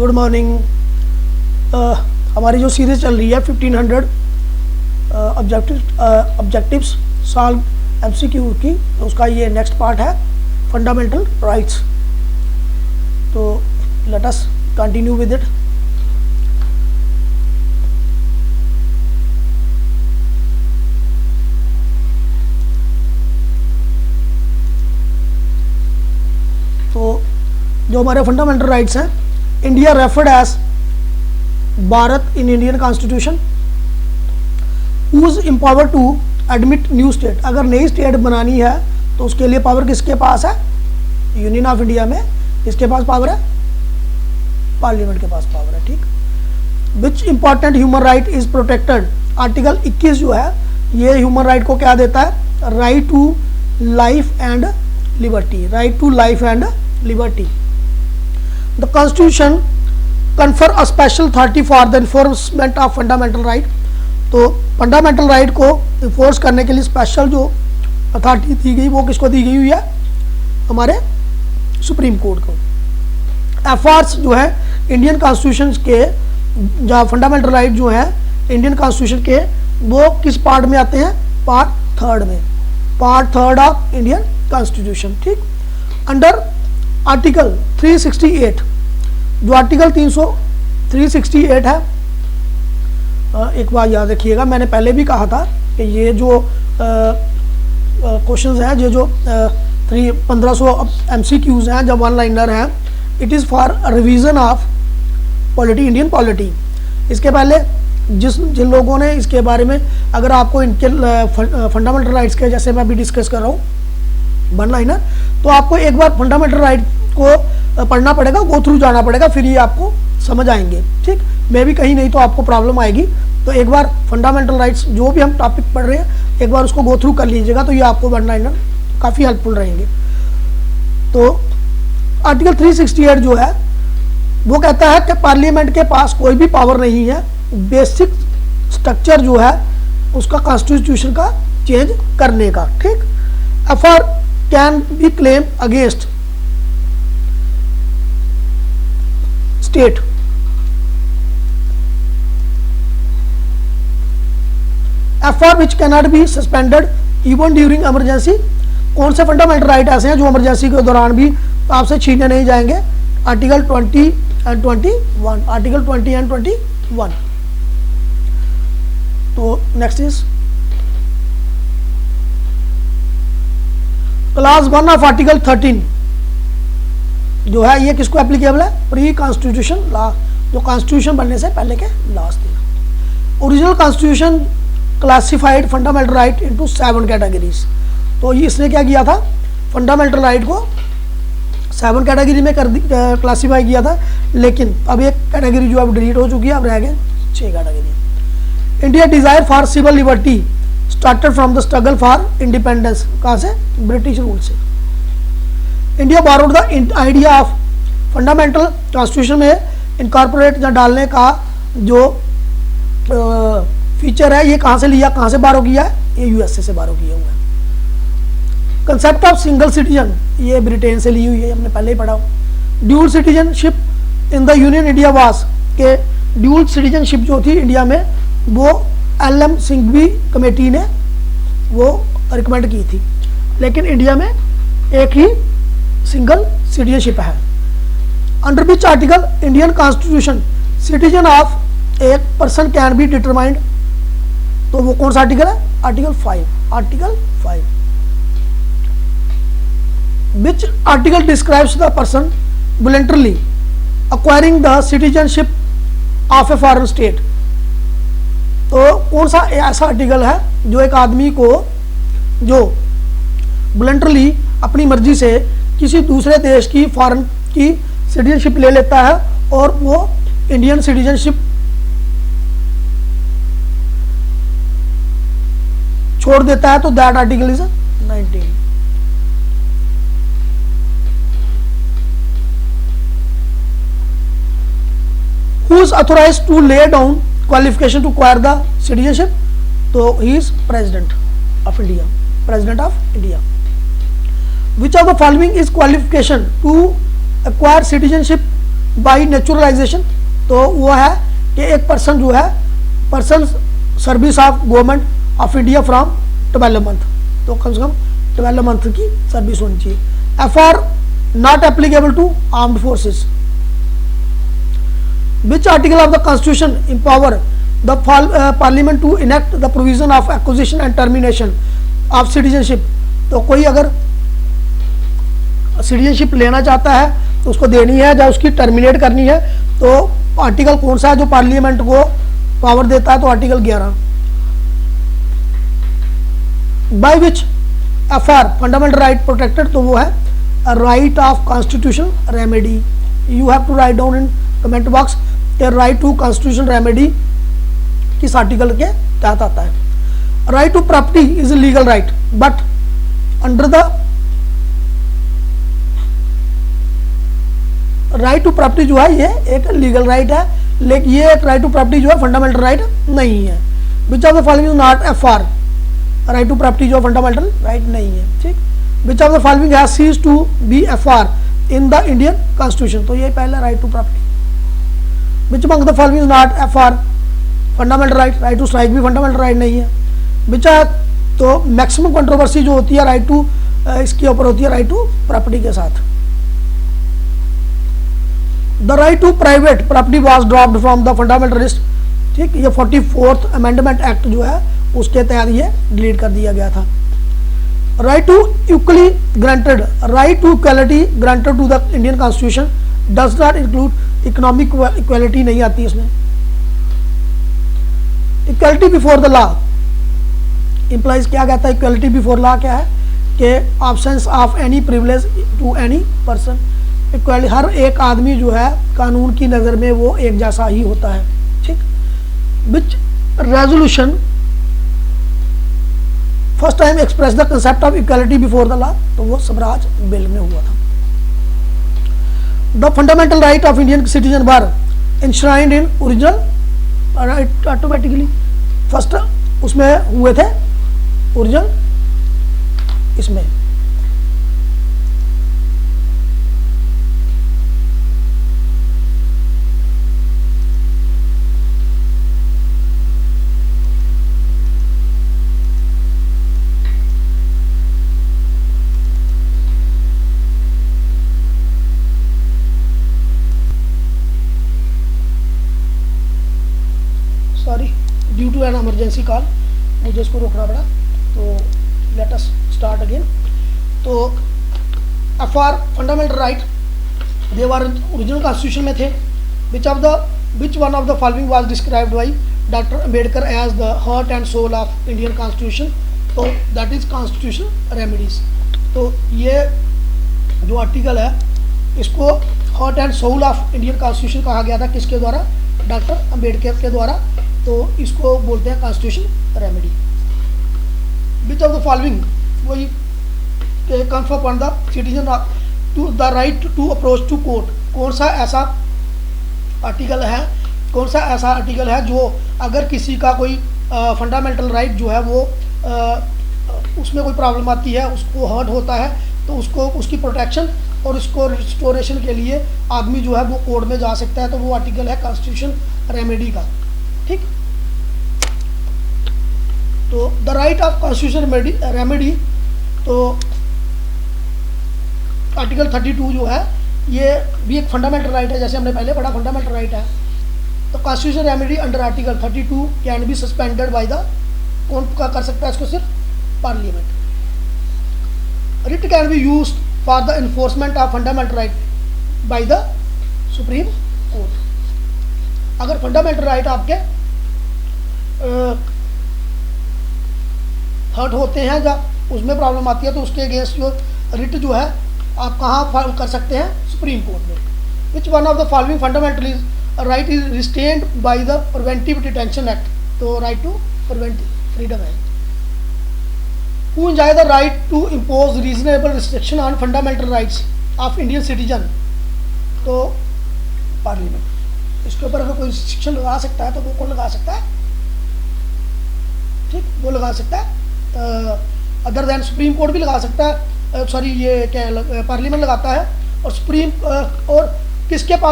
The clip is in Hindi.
Good morning. हमारी जो सीरीज चल रही है 1500 ऑब्जेक्टिव्स सॉल्व एमसीक्यू की, तो उसका ये नेक्स्ट पार्ट है फंडामेंटल राइट्स। तो let us continue with it. तो जो हमारे फंडामेंटल राइट्स हैं, India referred as Bharat in Indian constitution whose empower to admit new state. अगर नई स्टेट बनानी है तो उसके लिए पावर किसके पास है? यूनियन ऑफ इंडिया में किसके पास पावर है? पार्लियामेंट के पास पावर है। ठीक। Which important human right is protected. Article 21 जो है ये ह्यूमन राइट को क्या देता है? Right to life and liberty. Right to life and liberty. The constitution confer a special authority for the enforcement of fundamental right. तो फंडामेंटल राइट को इन्फोर्स करने के लिए स्पेशल जो अथॉरिटी दी गई वो किसको दी गई हुई है? हमारे सुप्रीम कोर्ट को। एफआर्स जो है इंडियन कॉन्स्टिट्यूशन के, जहाँ फंडामेंटल राइट जो है इंडियन कॉन्स्टिट्यूशन के, वो किस पार्ट में आते हैं? पार्ट 3 में। Part 3 of Indian constitution. ठीक। अंडर आर्टिकल 368, जो आर्टिकल 368 है, एक बार याद रखिएगा, मैंने पहले भी कहा था कि ये जो क्वेश्चंस हैं, ये जो 1500 MCQs हैं, जब वन लाइनर हैं, it is for revision of polity, Indian polity. इसके पहले जिन लोगों ने इसके बारे में, अगर आपको इनके फंडामेंटल राइट्स के, जैसे मैं अभी डिस्कस कर रहा हूँ वन लाइनर, तो आपको एक बार फंडामेंटल राइट को पढ़ना पड़ेगा, गो थ्रू जाना पड़ेगा, फिर ये आपको समझ आएंगे। ठीक। मे भी कहीं नहीं तो आपको प्रॉब्लम आएगी, तो एक बार फंडामेंटल राइट्स जो भी हम टॉपिक पढ़ रहे हैं एक बार उसको गो थ्रू कर लीजिएगा, तो ये आपको वन लाइनर काफ़ी हेल्पफुल रहेंगे। तो आर्टिकल 368 जो है वो कहता है कि पार्लियामेंट के पास कोई भी पावर नहीं है बेसिक स्ट्रक्चर जो है उसका, कॉन्स्टिट्यूशन का चेंज करने का। ठीक। FR can be claim against state. FR which cannot be suspended even during emergency. कौन से फंडामेंटल राइट ऐसे हैं जो इमरजेंसी के दौरान भी आपसे छीने नहीं जाएंगे? Article 20 and 21। Article 20 and 21। तो next is class 1 of article 13 जो है ये किसको एप्लीकेबल है? प्री कॉन्स्टिट्यूशन लॉ, जो कॉन्स्टिट्यूशन बनने से पहले के लॉज थे। Original constitution classified fundamental right into 7 categories. तो ये इसने क्या किया था? फंडामेंटल राइट को 7 कैटेगरी में क्लासीफाई किया था, लेकिन अब एक कैटेगरी जो अब डिलीट हो चुकी है, अब रह गए 6 category. India desire for civil liberty started from the struggle for independence. कहाँ से? ब्रिटिश रूल से। India borrowed the idea of fundamental constitution में इनकॉर्पोरेट या डालने का जो फीचर है, ये कहाँ से लिया, कहाँ से बारो किया है? ये यूएसए से बारो किया हुआ है। कंसेप्ट ऑफ सिंगल सिटीजन ये ब्रिटेन से ली हुई है, हमने पहले ही पढ़ा। Dual citizenship in the union India वास के, ड्यूल सिटीजनशिप जो थी इंडिया में वो LM सिंघवी कमेटी ने वो रिकमेंड की थी, लेकिन इंडिया में एक ही सिंगल सिटीजनशिप है। Under which article Indian constitution citizen of एक पर्सन कैन बी डिटरमाइंड। तो वो कौन सा आर्टिकल है? Article 5। Article 5। Which article describes the person voluntarily acquiring the citizenship of a foreign state। तो कौन सा ऐसा आर्टिकल है जो एक आदमी को जो वॉलंटरली अपनी मर्जी से किसी दूसरे देश की फॉरेन की सिटीजनशिप ले लेता है और वो इंडियन सिटीजनशिप छोड़ देता है, तो that article is 19। Who is authorized to lay down qualification to acquire the citizenship? तो he is president of India. President of India. Which of the following is qualification to acquire citizenship by naturalisation, तो वो है कि एक पर्सन जो है person service of government of India from 12 month, तो कम से कम 12 मंथ की सर्विस होनी चाहिए। F R not applicable to armed forces. Which article of the constitution empower the parliament to enact the provision of acquisition and termination of citizenship। तो कोई अगर सिटीजनशिप लेना चाहता है तो उसको देनी है या उसकी टर्मिनेट करनी है, तो आर्टिकल कौन सा है जो पार्लियामेंट को पावर देता है, तो article 11। By which F R fundamental right protected, तो वो है right of constitution remedy. You have to write down in comment box right to constitution remedy किस आर्टिकल के तहत आता है। Right to property is a legal right but under the right to property जो है ये एक लीगल राइट है, लेकिन ये एक राइट टू प्रॉपर्टी जो है फंडामेंटल राइट नहीं है। Which of the following is not F R, right to property जो फंडामेंटल राइट नहीं है, ठीक। Which of the following has ceased to be F R in the Indian constitution, तो ये पहला right to property. Which among the following is not F R, fundamental right, right to strike भी फंडामेंटल राइट नहीं है। विच आर, तो मैक्सिमम कंट्रोवर्सी जो होती है राइट टू इसके ऊपर होती है राइट टू प्रॉपर्टी के साथ। The right to private property was dropped from the fundamental list, ठीक। ये 44th अमेंडमेंट एक्ट जो है उसके तहत ये डिलीट कर दिया गया था। Right to equally granted, right to equality granted to the Indian constitution does not include economic equality, नहीं आती इसमें। Equality before the law implies क्या कहता है, इक्वालिटी बिफोर लॉ क्या है कि absence of any privilege to any person. Equality, हर एक आदमी जो है कानून की नज़र में वो एक जैसा ही होता है, ठीक। Which resolution first time express the concept of equality before the law, तो वो स्वराज बिल में हुआ था। The fundamental right of Indian citizen were enshrined in original right automatically, first उसमें हुए थे ओरिजिनल इसमें। Sorry, due to an emergency call मुझे इसको रोकना पड़ा, तो लेट अस स्टार्ट अगेन। तो F R fundamental right they were original constitution में थे। Which one of the following was described by doctor Ambedkar as the heart and soul of Indian constitution, तो दैट इज कॉन्स्टिट्यूशन रेमेडीज। तो ये जो आर्टिकल है इसको heart and soul of Indian constitution कहा गया था, किसके द्वारा, डॉक्टर अम्बेडकर के द्वारा, तो इसको बोलते हैं constitution remedy. Which of the following, वही confirm upon the citizen to the right to approach to court, कौन सा ऐसा आर्टिकल है, कौन सा ऐसा आर्टिकल है जो अगर किसी का कोई फंडामेंटल राइट जो है वो उसमें कोई प्रॉब्लम आती है, उसको हर्ट होता है, तो उसको उसकी प्रोटेक्शन और उसको रिस्टोरेशन के लिए आदमी जो है वो कोर्ट में जा सकता है, तो वो आर्टिकल है कॉन्स्टिट्यूशन रेमेडी का, ठीक। तो the right of constitution remedy, तो आर्टिकल 32 जो है ये भी एक फंडामेंटल राइट है, जैसे हमने पहले पढ़ा फंडामेंटल राइट है। तो constitution remedy under article 32 can be suspended by the, कौन कर सकता है इसको, सिर्फ parliament. Writ can be used for the enforcement of fundamental right by the supreme court. अगर फंडामेंटल राइट आपके हर्ट होते हैं या उसमें प्रॉब्लम आती है, तो उसके अगेंस्ट जो रिट जो है आप कहाँ फाइल कर सकते हैं, सुप्रीम कोर्ट में। विच one of the following fundamental right is restrained by the preventive detention act, तो राइट टू प्रिवेंटिव फ्रीडम है। Who enjoy the right to impose reasonable restriction on fundamental rights of Indian citizen, तो पार्लियामेंट। इसके ऊपर अगर कोई रिस्ट्रिक्शन लगा सकता है तो वो कौन लगा सकता है, ठीक, वो लगा सकता है अदर देन सुप्रीम कोर्ट भी लगा सकता है, सॉरी ये क्या पार्लियामेंट लगाता है। और सुप्रीम और किसके पास